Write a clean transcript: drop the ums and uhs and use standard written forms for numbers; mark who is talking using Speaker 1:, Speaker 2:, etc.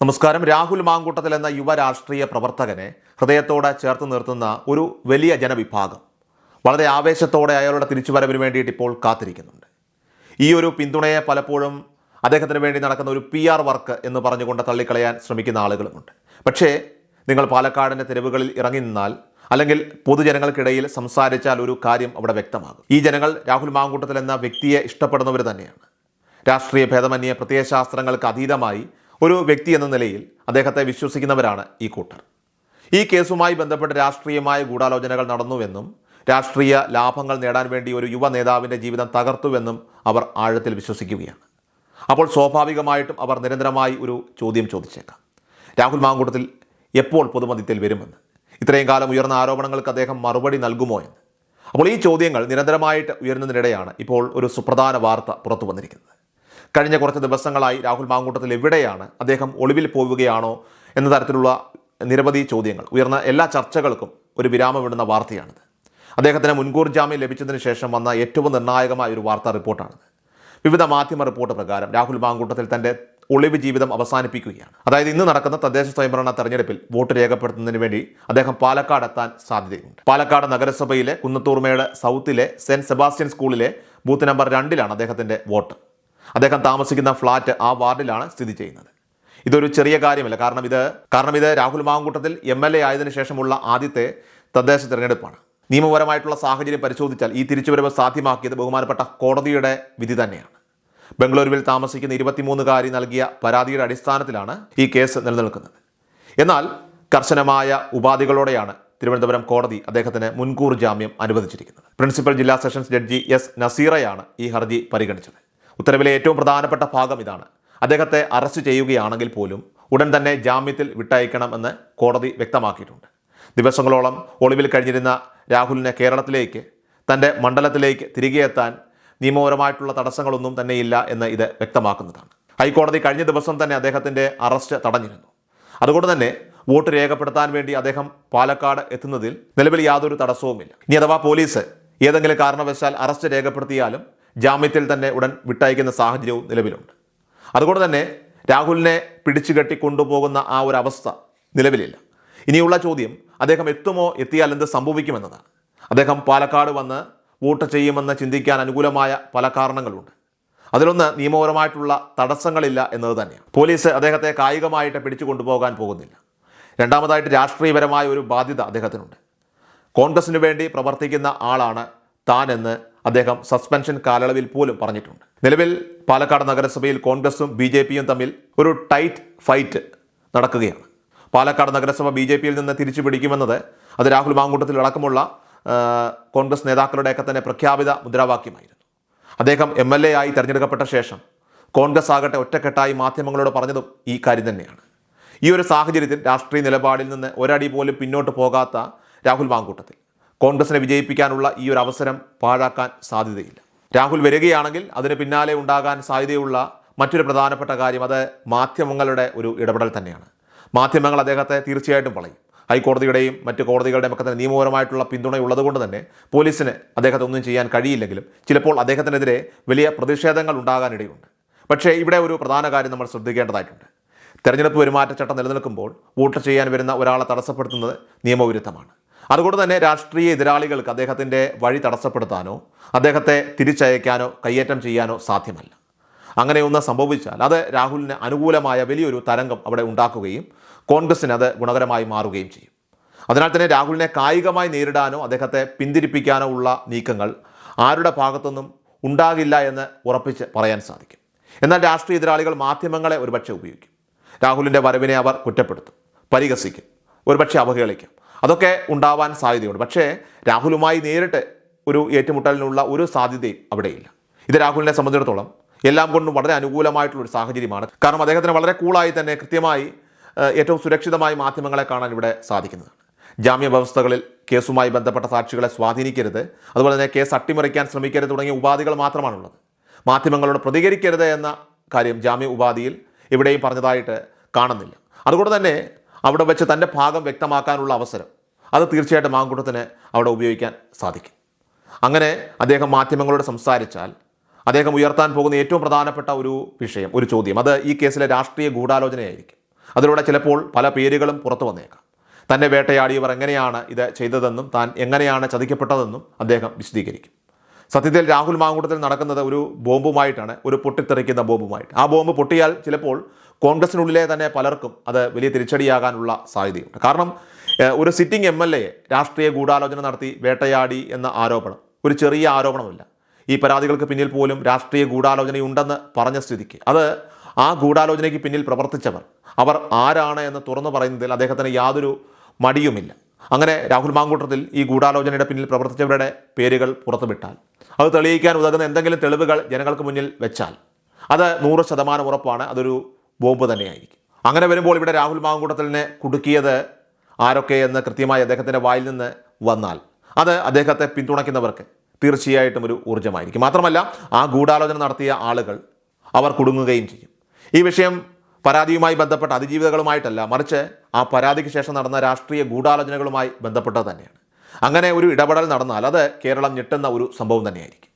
Speaker 1: നമസ്കാരം. രാഹുൽ മാങ്കൂട്ടത്തിൽ എന്ന യുവ രാഷ്ട്രീയ പ്രവർത്തകനെ ഹൃദയത്തോടെ ചേർത്ത് നിർത്തുന്ന ഒരു വലിയ ജനവിഭാഗം വളരെ ആവേശത്തോടെ അയാളുടെ തിരിച്ചുവരവിന് വേണ്ടിയിട്ട് ഇപ്പോൾ കാത്തിരിക്കുന്നുണ്ട്. ഈ ഒരു പിന്തുണയെ പലപ്പോഴും അദ്ദേഹത്തിന് വേണ്ടി നടക്കുന്ന ഒരു PR വർക്ക് എന്ന് പറഞ്ഞുകൊണ്ട് തള്ളിക്കളയാൻ ശ്രമിക്കുന്ന ആളുകളുമുണ്ട്. പക്ഷേ നിങ്ങൾ പാലക്കാടിൻ്റെ തെരുവുകളിൽ ഇറങ്ങി നിന്നാൽ അല്ലെങ്കിൽ പൊതുജനങ്ങൾക്കിടയിൽ സംസാരിച്ചാൽ ഒരു കാര്യം അവിടെ വ്യക്തമാകും. ഈ ജനങ്ങൾ രാഹുൽ മാങ്കൂട്ടത്തിൽ എന്ന വ്യക്തിയെ ഇഷ്ടപ്പെടുന്നവർ തന്നെയാണ്. രാഷ്ട്രീയ ഭേദമന്യേ പ്രത്യയശാസ്ത്രങ്ങൾക്ക് അതീതമായി ഒരു വ്യക്തി എന്ന നിലയിൽ അദ്ദേഹത്തെ വിശ്വസിക്കുന്നവരാണ് ഈ കൂട്ടർ. ഈ കേസുമായി ബന്ധപ്പെട്ട് രാഷ്ട്രീയമായ ഗൂഢാലോചനകൾ നടന്നുവെന്നും രാഷ്ട്രീയ ലാഭങ്ങൾ നേടാൻ വേണ്ടി ഒരു യുവ നേതാവിൻ്റെ ജീവിതം തകർത്തുവെന്നും അവർ ആഴത്തിൽ വിശ്വസിക്കുകയാണ്. അപ്പോൾ സ്വാഭാവികമായിട്ടും അവർ നിരന്തരമായി ഒരു ചോദ്യം ചോദിച്ചേക്കാം: രാഹുൽ മാങ്കൂട്ടത്തിൽ എപ്പോൾ പൊതുമധ്യത്തിൽ വരുമെന്ന്, ഇത്രയും കാലം ഉയർന്ന ആരോപണങ്ങൾക്ക് അദ്ദേഹം മറുപടി നൽകുമോ എന്ന്. അപ്പോൾ ഈ ചോദ്യങ്ങൾ നിരന്തരമായിട്ട് ഉയർന്നതിനിടെയാണ് ഇപ്പോൾ ഒരു സുപ്രധാന വാർത്ത പുറത്തു വന്നിരിക്കുന്നത്. കഴിഞ്ഞ കുറച്ച് ദിവസങ്ങളായി രാഹുൽ മാങ്കൂട്ടത്തിൽ എവിടെയാണ്, അദ്ദേഹം ഒളിവിൽ പോവുകയാണോ എന്ന തരത്തിലുള്ള നിരവധി ചോദ്യങ്ങൾ ഉയർന്ന എല്ലാ ചർച്ചകൾക്കും ഒരു വിരാമമിടുന്ന വാർത്തയാണിത്. അദ്ദേഹത്തിന് മുൻകൂർ ജാമ്യം ലഭിച്ചതിന് ശേഷം വന്ന ഏറ്റവും നിർണായകമായ ഒരു വാർത്താ റിപ്പോർട്ടാണിത്. വിവിധ മാധ്യമ റിപ്പോർട്ട് പ്രകാരം രാഹുൽ മാങ്കൂട്ടത്തിൽ തൻ്റെ ഒളിവ് ജീവിതം അവസാനിപ്പിക്കുകയാണ്. അതായത് ഇന്ന് നടക്കുന്ന തദ്ദേശ സ്വയംഭരണ തെരഞ്ഞെടുപ്പിൽ വോട്ട് രേഖപ്പെടുത്തുന്നതിന് വേണ്ടി അദ്ദേഹം പാലക്കാട് എത്താൻ സാധ്യതയുണ്ട്. പാലക്കാട് നഗരസഭയിലെ കുന്നത്തൂർമേട് സൗത്തിലെ സെൻറ്റ് സെബാസ്റ്റ്യൻ സ്കൂളിലെ ബൂത്ത് നമ്പർ 2 അദ്ദേഹത്തിൻ്റെ വോട്ട്. അദ്ദേഹം താമസിക്കുന്ന ഫ്ലാറ്റ് ആ വാർഡിലാണ് സ്ഥിതി ചെയ്യുന്നത്. ഇതൊരു ചെറിയ കാര്യമല്ല. കാരണം ഇത് രാഹുൽ മാങ്കൂട്ടത്തിൽ MLA ആയതിനു ശേഷമുള്ള ആദ്യത്തെ തദ്ദേശ തിരഞ്ഞെടുപ്പാണ്. നിയമപരമായിട്ടുള്ള സാഹചര്യം പരിശോധിച്ചാൽ ഈ തിരിച്ചുവരവ് സാധ്യമാക്കിയത് ബഹുമാനപ്പെട്ട കോടതിയുടെ വിധി തന്നെയാണ്. ബംഗളൂരുവിൽ താമസിക്കുന്ന 23-കാരി നൽകിയ പരാതിയുടെ അടിസ്ഥാനത്തിലാണ് ഈ കേസ് നിലനിൽക്കുന്നത്. എന്നാൽ കർശനമായ ഉപാധികളോടെയാണ് തിരുവനന്തപുരം കോടതി അദ്ദേഹത്തിന് മുൻകൂർ ജാമ്യം അനുവദിച്ചിരിക്കുന്നത്. പ്രിൻസിപ്പൽ ജില്ലാ സെഷൻസ് ജഡ്ജി S നസീറയാണ് ഈ ഹർജി പരിഗണിച്ചത്. ഉത്തരവിലെ ഏറ്റവും പ്രധാനപ്പെട്ട ഭാഗം ഇതാണ്: അദ്ദേഹത്തെ അറസ്റ്റ് ചെയ്യുകയാണെങ്കിൽ പോലും ഉടൻ തന്നെ ജാമ്യത്തിൽ വിട്ടയക്കണമെന്ന് കോടതി വ്യക്തമാക്കിയിട്ടുണ്ട്. ദിവസങ്ങളോളം ഒളിവിൽ കഴിഞ്ഞിരുന്ന രാഹുലിനെ കേരളത്തിലേക്ക്, തൻ്റെ മണ്ഡലത്തിലേക്ക് തിരികെ എത്താൻ നിയമപരമായിട്ടുള്ള തടസ്സങ്ങളൊന്നും തന്നെയില്ല എന്ന് ഇത് വ്യക്തമാക്കുന്നതാണ്. ഹൈക്കോടതി കഴിഞ്ഞ ദിവസം തന്നെ അദ്ദേഹത്തിൻ്റെ അറസ്റ്റ് തടഞ്ഞിരുന്നു. അതുകൊണ്ട് തന്നെ വോട്ട് രേഖപ്പെടുത്താൻ വേണ്ടി അദ്ദേഹം പാലക്കാട് എത്തുന്നതിൽ നിലവിൽ യാതൊരു തടസ്സവുമില്ല. ഇനി അഥവാ പോലീസ് ഏതെങ്കിലും കാരണവശാൽ അറസ്റ്റ് രേഖപ്പെടുത്തിയാലും ജാമ്യത്തിൽ തന്നെ ഉടൻ വിട്ടയക്കുന്ന സാഹചര്യവും നിലവിലുണ്ട്. അതുകൊണ്ട് തന്നെ രാഹുലിനെ പിടിച്ചുകെട്ടി കൊണ്ടുപോകുന്ന ആ ഒരു അവസ്ഥ നിലവിലില്ല. ഇനിയുള്ള ചോദ്യം അദ്ദേഹം എത്തുമോ, എത്തിയാൽ എന്ത് സംഭവിക്കുമെന്നതാണ്. അദ്ദേഹം പാലക്കാട് വന്ന് വോട്ട് ചെയ്യുമെന്ന് ചിന്തിക്കാൻ അനുകൂലമായ പല കാരണങ്ങളുണ്ട്. അതിലൊന്ന് നിയമപരമായിട്ടുള്ള തടസ്സങ്ങളില്ല എന്നത് തന്നെയാണ്. പോലീസ് അദ്ദേഹത്തെ കായികമായിട്ട് പിടിച്ചു കൊണ്ടുപോകാൻ പോകുന്നില്ല. രണ്ടാമതായിട്ട് രാഷ്ട്രീയപരമായ ഒരു ബാധ്യത അദ്ദേഹത്തിനുണ്ട്. കോൺഗ്രസിന് വേണ്ടി പ്രവർത്തിക്കുന്ന ആളാണ് താനെന്ന് അദ്ദേഹം സസ്പെൻഷൻ കാലയളവിൽ പോലും പറഞ്ഞിട്ടുണ്ട്. നിലവിൽ പാലക്കാട് നഗരസഭയിൽ കോൺഗ്രസും BJPയും തമ്മിൽ ഒരു ടൈറ്റ് ഫൈറ്റ് നടക്കുകയാണ്. പാലക്കാട് നഗരസഭ BJPയിൽ നിന്ന് തിരിച്ചു പിടിക്കുമെന്നത് അത് രാഹുൽ മാങ്കൂട്ടത്തിൽ അടക്കമുള്ള കോൺഗ്രസ് നേതാക്കളുടെയൊക്കെ തന്നെ പ്രഖ്യാപിത മുദ്രാവാക്യമായിരുന്നു. അദ്ദേഹം MLA ആയി തിരഞ്ഞെടുക്കപ്പെട്ട ശേഷം കോൺഗ്രസ് ആകട്ടെ ഒറ്റക്കെട്ടായി മാധ്യമങ്ങളോട് പറഞ്ഞതും ഈ കാര്യം തന്നെയാണ്. ഈ ഒരു സാഹചര്യത്തിൽ രാഷ്ട്രീയ നിലപാടിൽ നിന്ന് ഒരടി പോലും പിന്നോട്ട് പോകാത്ത രാഹുൽ മാങ്കൂട്ടത്തിൽ കോൺഗ്രസിനെ വിജയിപ്പിക്കാനുള്ള ഈ ഒരു അവസരം പാഴാക്കാൻ സാധ്യതയില്ല. രാഹുൽ വരികയാണെങ്കിൽ അതിന് പിന്നാലെ ഉണ്ടാകാൻ സാധ്യതയുള്ള മറ്റൊരു പ്രധാനപ്പെട്ട കാര്യം അത് മാധ്യമങ്ങളുടെ ഒരു ഇടപെടൽ തന്നെയാണ്. മാധ്യമങ്ങൾ അദ്ദേഹത്തെ തീർച്ചയായിട്ടും പറയും. ഹൈക്കോടതിയുടെയും മറ്റ് കോടതികളുടെയും ഒക്കെ തന്നെ നിയമപരമായിട്ടുള്ള പിന്തുണയുള്ളത് കൊണ്ട് തന്നെ പോലീസിന് അദ്ദേഹത്തെ ഒന്നും ചെയ്യാൻ കഴിയില്ലെങ്കിലും ചിലപ്പോൾ അദ്ദേഹത്തിനെതിരെ വലിയ പ്രതിഷേധങ്ങൾ ഉണ്ടാകാനിടയുണ്ട്. പക്ഷേ ഇവിടെ ഒരു പ്രധാന കാര്യം നമ്മൾ ശ്രദ്ധിക്കേണ്ടതായിട്ടുണ്ട്. തെരഞ്ഞെടുപ്പ് പെരുമാറ്റച്ചട്ടം നിലനിൽക്കുമ്പോൾ വോട്ട് ചെയ്യാൻ വരുന്ന ഒരാളെ തടസ്സപ്പെടുത്തുന്നത് നിയമവിരുദ്ധമാണ്. അതുകൊണ്ട് തന്നെ രാഷ്ട്രീയ എതിരാളികൾക്ക് അദ്ദേഹത്തിൻ്റെ വഴി തടസ്സപ്പെടുത്താനോ അദ്ദേഹത്തെ തിരിച്ചയക്കാനോ കയ്യേറ്റം ചെയ്യാനോ സാധ്യമല്ല. അങ്ങനെയൊന്ന് സംഭവിച്ചാൽ അത് രാഹുലിന് അനുകൂലമായ വലിയൊരു തരംഗം അവിടെ ഉണ്ടാക്കുകയും കോൺഗ്രസിന് അത് ഗുണകരമായി മാറുകയും ചെയ്യും. അതിനാൽ തന്നെ രാഹുലിനെ കായികമായി നേരിടാനോ അദ്ദേഹത്തെ പിന്തിരിപ്പിക്കാനോ ഉള്ള നീക്കങ്ങൾ ആരുടെ ഭാഗത്തുനിന്നും ഉണ്ടാകില്ല എന്ന് ഉറപ്പിച്ച് പറയാൻ സാധിക്കും. എന്നാൽ രാഷ്ട്രീയ എതിരാളികൾ മാധ്യമങ്ങളെ ഒരുപക്ഷെ ഉപയോഗിക്കും. രാഹുലിൻ്റെ വരവിനെ അവർ കുറ്റപ്പെടുത്തും, പരിഹസിക്കും, ഒരുപക്ഷെ അവഹേളിക്കും. അതൊക്കെ ഉണ്ടാവാൻ സാധ്യതയുണ്ട്. പക്ഷേ രാഹുലുമായി നേരിട്ട് ഒരു ഏറ്റുമുട്ടലിനുള്ള ഒരു സാധ്യതയും അവിടെയില്ല. ഇത് രാഹുലിനെ സംബന്ധിച്ചിടത്തോളം എല്ലാം കൊണ്ടും വളരെ അനുകൂലമായിട്ടുള്ളൊരു സാഹചര്യമാണ്. കാരണം അദ്ദേഹത്തിന് വളരെ കൂളായി തന്നെ കൃത്യമായി ഏറ്റവും സുരക്ഷിതമായി മാധ്യമങ്ങളെ കാണാൻ ഇവിടെ സാധിക്കുന്നതാണ്. ജാമ്യ വ്യവസ്ഥകളിൽ കേസുമായി ബന്ധപ്പെട്ട സാക്ഷികളെ സ്വാധീനിക്കരുത്, അതുപോലെ തന്നെ കേസ് അട്ടിമറിക്കാൻ ശ്രമിക്കരുത് തുടങ്ങിയ ഉപാധികൾ മാത്രമാണുള്ളത്. മാധ്യമങ്ങളോട് പ്രതികരിക്കരുത് എന്ന കാര്യം ജാമ്യ ഉപാധിയിൽ എവിടെയും പറഞ്ഞതായിട്ട് കാണുന്നില്ല. അതുകൊണ്ട് തന്നെ അവിടെ വെച്ച് തൻ്റെ ഭാഗം വ്യക്തമാക്കാനുള്ള അവസരം അത് തീർച്ചയായിട്ടും മാങ്കൂട്ടത്തിന് അവിടെ ഉപയോഗിക്കാൻ സാധിക്കും. അങ്ങനെ അദ്ദേഹം മാധ്യമങ്ങളോട് സംസാരിച്ചാൽ അദ്ദേഹം ഉയർത്താൻ പോകുന്ന ഏറ്റവും പ്രധാനപ്പെട്ട ഒരു വിഷയം, ഒരു ചോദ്യം, അത് ഈ കേസിലെ രാഷ്ട്രീയ ഗൂഢാലോചനയായിരിക്കും. അതിലൂടെ ചിലപ്പോൾ പല പേരുകളും പുറത്തു വന്നേക്കാം. തന്നെ വേട്ടയാടിയവർ എങ്ങനെയാണ് ഇത് ചെയ്തതെന്നും താൻ എങ്ങനെയാണ് ചതിക്കപ്പെട്ടതെന്നും അദ്ദേഹം വിശദീകരിക്കും. സത്യത്തിൽ രാഹുൽ മാങ്കൂട്ടത്തിൽ നടക്കുന്നത് ഒരു ബോംബുമായിട്ടാണ്, ഒരു പൊട്ടിത്തെറിക്കുന്ന ബോംബുമായിട്ട്. ആ ബോംബ് പൊട്ടിയാൽ ചിലപ്പോൾ കോൺഗ്രസിനുള്ളിലെ തന്നെ പലർക്കും അത് വലിയ തിരിച്ചടിയാകാനുള്ള സാധ്യതയുണ്ട്. കാരണം ഒരു സിറ്റിംഗ് MLA രാഷ്ട്രീയ ഗൂഢാലോചന നടത്തി വേട്ടയാടി എന്ന ആരോപണം ഒരു ചെറിയ ആരോപണമല്ല. ഈ പരാതികൾക്ക് പിന്നിൽ പോലും രാഷ്ട്രീയ ഗൂഢാലോചനയുണ്ടെന്ന് പറഞ്ഞ സ്ഥിതിക്ക് അത് ആ ഗൂഢാലോചനയ്ക്ക് പിന്നിൽ പ്രവർത്തിച്ചവർ അവർ ആരാണ് എന്ന് തുറന്നു പറയുന്നതിൽ അദ്ദേഹത്തിന് യാതൊരു മടിയുമില്ല. അങ്ങനെ രാഹുൽ മാങ്കൂട്ടത്തിൽ ഈ ഗൂഢാലോചനയുടെ പിന്നിൽ പ്രവർത്തിച്ചവരുടെ പേരുകൾ പുറത്തുവിട്ടാൽ, അത് തെളിയിക്കാൻ ഉതകുന്ന എന്തെങ്കിലും തെളിവുകൾ ജനങ്ങൾക്ക് മുന്നിൽ വെച്ചാൽ അത് 100% ഉറപ്പാണ്, അതൊരു ബോംബ് തന്നെയായിരിക്കും. അങ്ങനെ വരുമ്പോൾ ഇവിടെ രാഹുൽ മാങ്കൂട്ടത്തിലിനെ കുടുക്കിയത് ആരൊക്കെ എന്ന് കൃത്യമായി അദ്ദേഹത്തിൻ്റെ വായിൽ നിന്ന് വന്നാൽ അത് അദ്ദേഹത്തെ പിന്തുണയ്ക്കുന്നവർക്ക് തീർച്ചയായിട്ടും ഒരു ഊർജ്ജമായിരിക്കും. മാത്രമല്ല ആ ഗൂഢാലോചന നടത്തിയ ആളുകൾ അവർ കുടുങ്ങുകയും ചെയ്യും. ഈ വിഷയം പരാതിയുമായി ബന്ധപ്പെട്ട അതിജീവിതകളുമായിട്ടല്ല, മറിച്ച് ആ പരാതിക്ക് ശേഷം നടന്ന രാഷ്ട്രീയ ഗൂഢാലോചനകളുമായി ബന്ധപ്പെട്ടത് തന്നെയാണ്. അങ്ങനെ ഒരു ഇടപെടൽ നടന്നാൽ അത് കേരളം ഞെട്ടുന്ന ഒരു സംഭവം തന്നെയായിരിക്കും.